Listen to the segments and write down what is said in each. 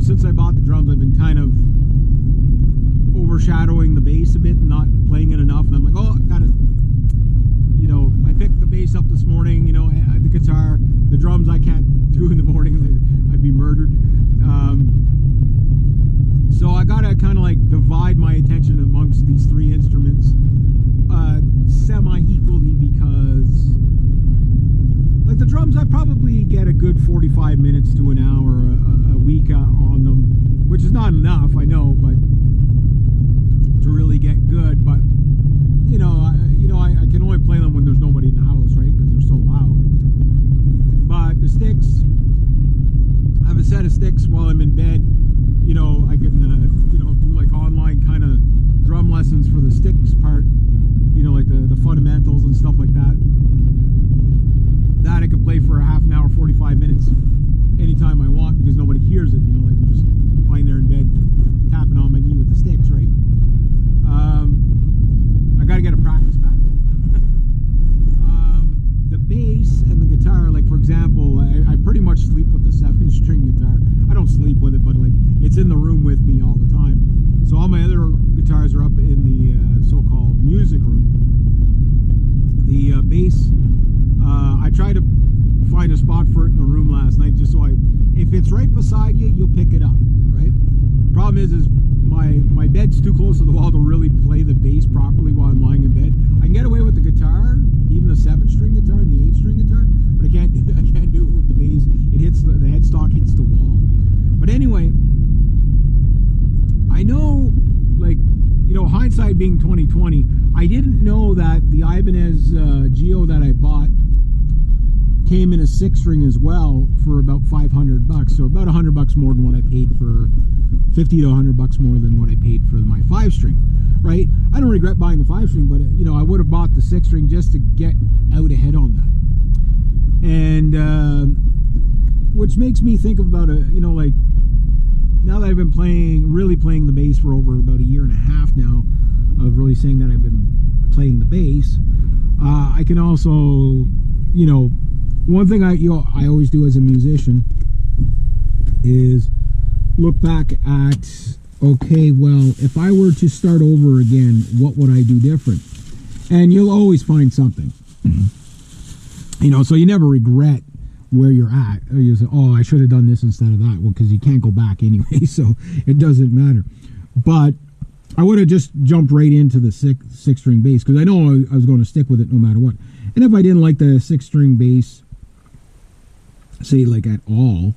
since I bought the drums, I've been kind of overshadowing the bass a bit and not playing it enough. And I'm like, oh, I gotta, you know, I picked the bass up this morning, you know, the guitar, the drums I can't do in the morning. I'd be murdered. So I gotta kind of like divide my attention amongst these three instruments semi-equally, because like the drums, I probably get a good 45 minutes to an hour a week on them, which is not enough, I know, but to really get good. But you know, I can only play them when there's nobody in the house, right? Because they're so loud. But the sticks, I have a set of sticks while I'm in bed. You know, I can you know, do like online kind of drum lessons for the sticks part. You know, like the fundamentals and stuff like that. That I could play for a half an hour, 45 minutes, anytime I want, because nobody hears it. You know, like I'm just lying there in bed, tapping on my knee with the sticks, right? I got to get a practice pad then. The bass and the guitar, like for example, I pretty much sleep with the 7-string guitar. I don't sleep with it, but like it's in the room with me all the time. So all my other guitars are up in the so-called music room. The bass, I tried to find a spot for it in the room last night, just so if it's right beside you, you'll pick it up, right? Problem is my bed's too close to the wall to really play the bass properly while I'm lying in bed. I can get away with the guitar, even the 7-string guitar and the 8-string guitar, but I can't do it with the bass. It hits the headstock hits the wall. But anyway, I know, like, you know, hindsight being 2020, I didn't know that the Ibanez Geo that I bought came in a 6-string as well for about $500, so about $100 more than what I paid for, 50 to $100 more than what I paid for my 5-string, right? I don't regret buying the 5-string, but you know, I would have bought the 6-string just to get out ahead on that. And which makes me think about you know, like, now that I've been really playing the bass for over about a year and a half now, of really saying that I've been playing the bass, I can also, you know, one thing I always do as a musician is look back at, okay, well, if I were to start over again, what would I do different? And you'll always find something. You know, so you never regret where you're at. You say, oh, I should have done this instead of that. Well, because you can't go back anyway, so it doesn't matter. But I would have just jumped right into the 6-string bass, because I know I was going to stick with it no matter what. And if I didn't like the 6-string bass, say like at all,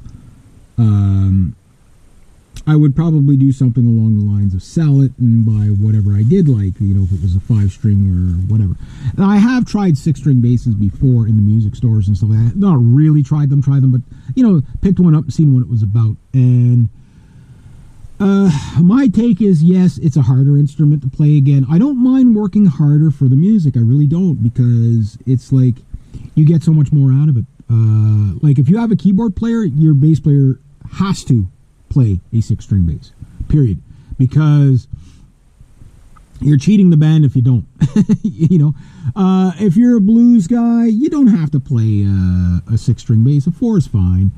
I would probably do something along the lines of sell it and buy whatever I did like, you know, if it was a 5-string or whatever. And I have tried 6-string basses before in the music stores and stuff like that. Not really tried them, but, you know, picked one up and seen what it was about. And my take is, yes, it's a harder instrument to play again. I don't mind working harder for the music. I really don't, because it's like you get so much more out of it. Like if you have a keyboard player, your bass player has to play a 6-string bass, period, because you're cheating the band if you don't. You know, if you're a blues guy, you don't have to play a 6-string bass. A 4 is fine,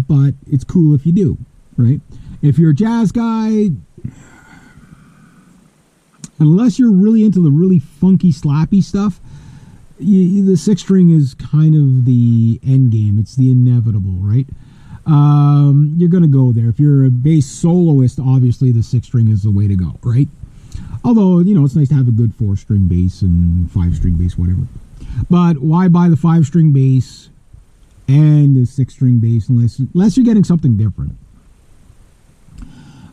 but it's cool if you do, right? If you're a jazz guy, unless you're really into the really funky, slappy stuff, the 6-string is kind of the end game. It's the inevitable, right? You're going to go there. If you're a bass soloist, obviously the 6-string is the way to go, right? Although, you know, it's nice to have a good 4-string bass and 5-string bass, whatever. But why buy the 5-string bass and the 6-string bass unless you're getting something different?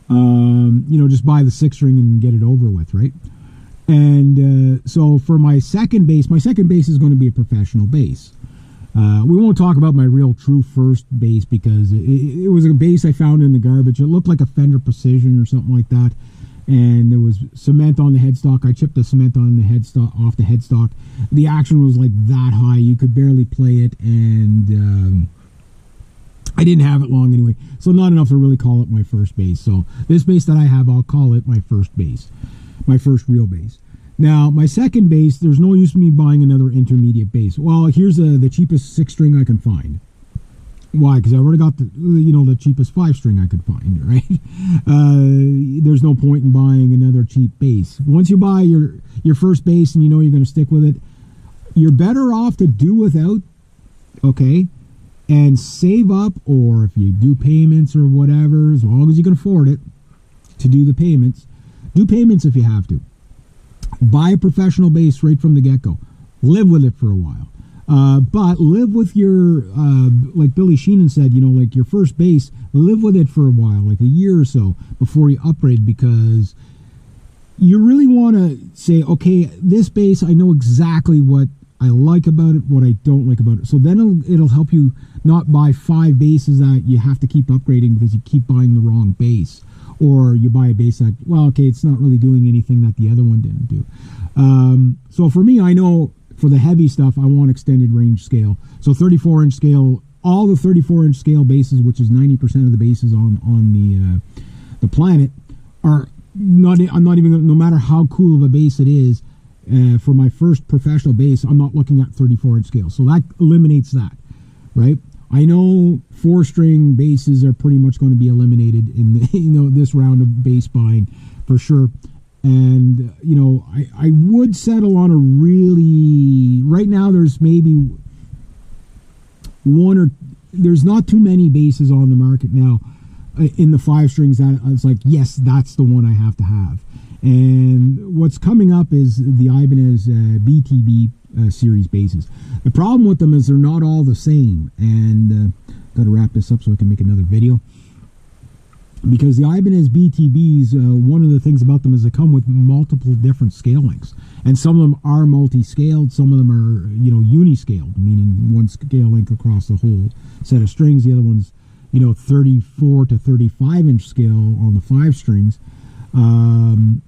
You know, just buy the 6-string and get it over with, right? And so for my second bass is going to be a professional bass. We won't talk about my real true first bass, because it was a bass I found in the garbage. It looked like a Fender Precision or something like that, and there was cement on the headstock. I chipped the cement on the headstock off the headstock. The action was like that high, you could barely play it, and I didn't have it long anyway, so not enough to really call it my first bass. So this bass that I have, I'll call it my first bass, my first real bass. Now, my second bass, there's no use in me buying another intermediate bass. Well, here's the cheapest 6-string I can find. Why? Because I already got the cheapest 5-string I could find, right? There's no point in buying another cheap bass. Once you buy your first bass and you know you're going to stick with it, you're better off to do without, okay, and save up, or if you do payments or whatever, as long as you can afford it, to do the payments. Do payments if you have to. Buy a professional bass right from the get-go. Live with it for a while. But live with your, like Billy Sheehan said, like your first bass, live with it for a while, like a year or so before you upgrade, because you really want to say, okay, this bass, I know exactly what I like about it, what I don't like about it. So then it'll help you not buy 5 basses that you have to keep upgrading because you keep buying the wrong bass. Or you buy a bass that, well, okay, it's not really doing anything that the other one didn't do. So for me, I know for the heavy stuff, I want extended range scale. So 34-inch scale, all the 34-inch scale basses, which is 90% of the basses on the planet, are not. I'm not even, no matter how cool of a bass it is. For my first professional bass, I'm not looking at 34-inch scale. So that eliminates that, right? I know 4-string basses are pretty much going to be eliminated in the, this round of bass buying for sure. And, I would settle on a really, right now there's maybe there's not too many basses on the market now in the 5-strings that it's like, yes, that's the one I have to have. And what's coming up is the Ibanez BTB series basses. The problem with them is they're not all the same. And got to wrap this up so I can make another video. Because the Ibanez BTBs, one of the things about them is they come with multiple different scale lengths. And some of them are multi-scaled, some of them are, uni-scaled, meaning one scale length across the whole set of strings. The other one's, 34 to 35-inch scale on the 5 strings. Most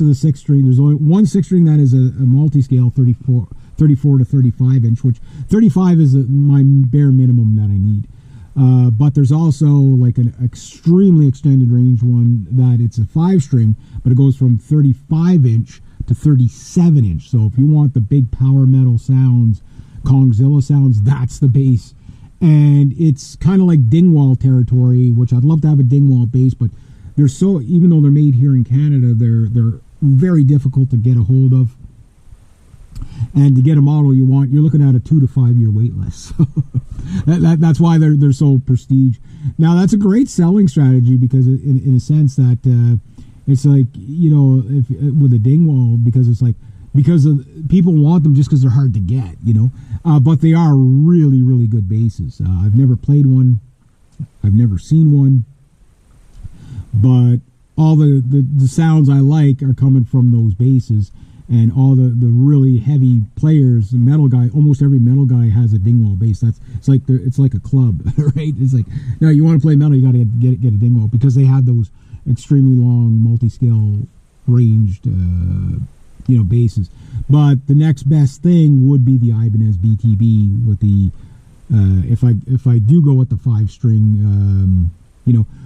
of the 6-string, there's only one 6-string that is a multi-scale, 34 to 35-inch, which 35 is my bare minimum that I need. But there's also like an extremely extended range one that it's a 5-string, but it goes from 35-inch to 37-inch. So if you want the big power metal sounds, Kongzilla sounds, that's the bass. And it's kind of like Dingwall territory, which I'd love to have a Dingwall bass, but they're so, even though they're made here in Canada, they're very difficult to get a hold of. And to get a model you want, you're looking at a 2 to 5 year wait list. So that's why they're so prestige. Now that's a great selling strategy because in a sense that it's like, if with a Dingwall, because it's like, because people want them just because they're hard to get, but they are really, really good basses. I've never played one. I've never seen one. But all the sounds I like are coming from those basses. And all the really heavy players, the metal guy, almost every metal guy has a Dingwall bass. It's like a club, right? It's like, no, you want to play metal, you got to get a Dingwall because they have those extremely long multi-scale ranged, basses. But the next best thing would be the Ibanez BTB with the, if I do go with the 5-string,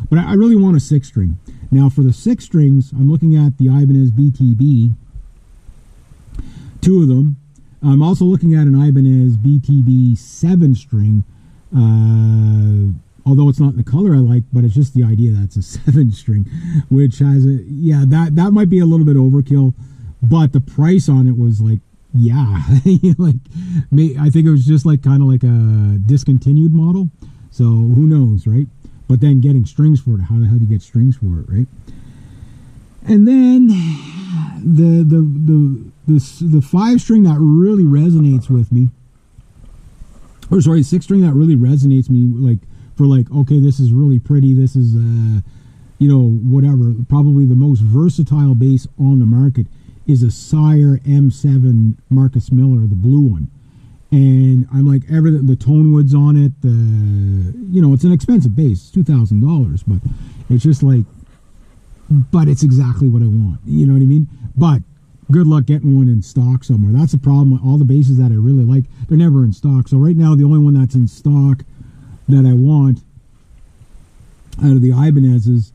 but I really want a 6-string. Now for the 6 strings, I'm looking at the Ibanez BTB. 2 of them. I'm also looking at an Ibanez BTB 7-string, although it's not the color I like, but it's just the idea that it's a 7-string, which has that might be a little bit overkill, but the price on it was like, I think it was just like kind of like a discontinued model, so who knows, right? But then getting strings for it, how the hell do you get strings for it, right? And then the 5-string that really resonates with me, or sorry, 6-string that really resonates me, okay, this is really pretty, this is whatever, probably the most versatile bass on the market is a Sire M7 Marcus Miller, the blue one. And I'm like, everything, the Tonewood's on it, it's an expensive bass, it's $2,000, but it's just like, but it's exactly what I want, you know what I mean? But good luck getting one in stock somewhere. That's the problem with all the basses that I really like, they're never in stock. So right now the only one that's in stock that I want out of the Ibanez's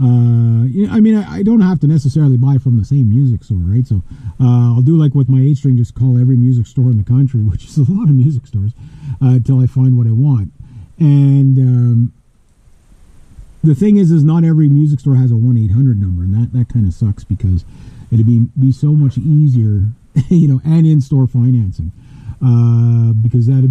I mean, I don't have to necessarily buy from the same music store, right? So I'll do like with my 8-string, just call every music store in the country, which is a lot of music stores, until I find what I want. And the thing is not every music store has a 1-800 number, and that kind of sucks, because it'd be so much easier, and in-store financing, because that'd be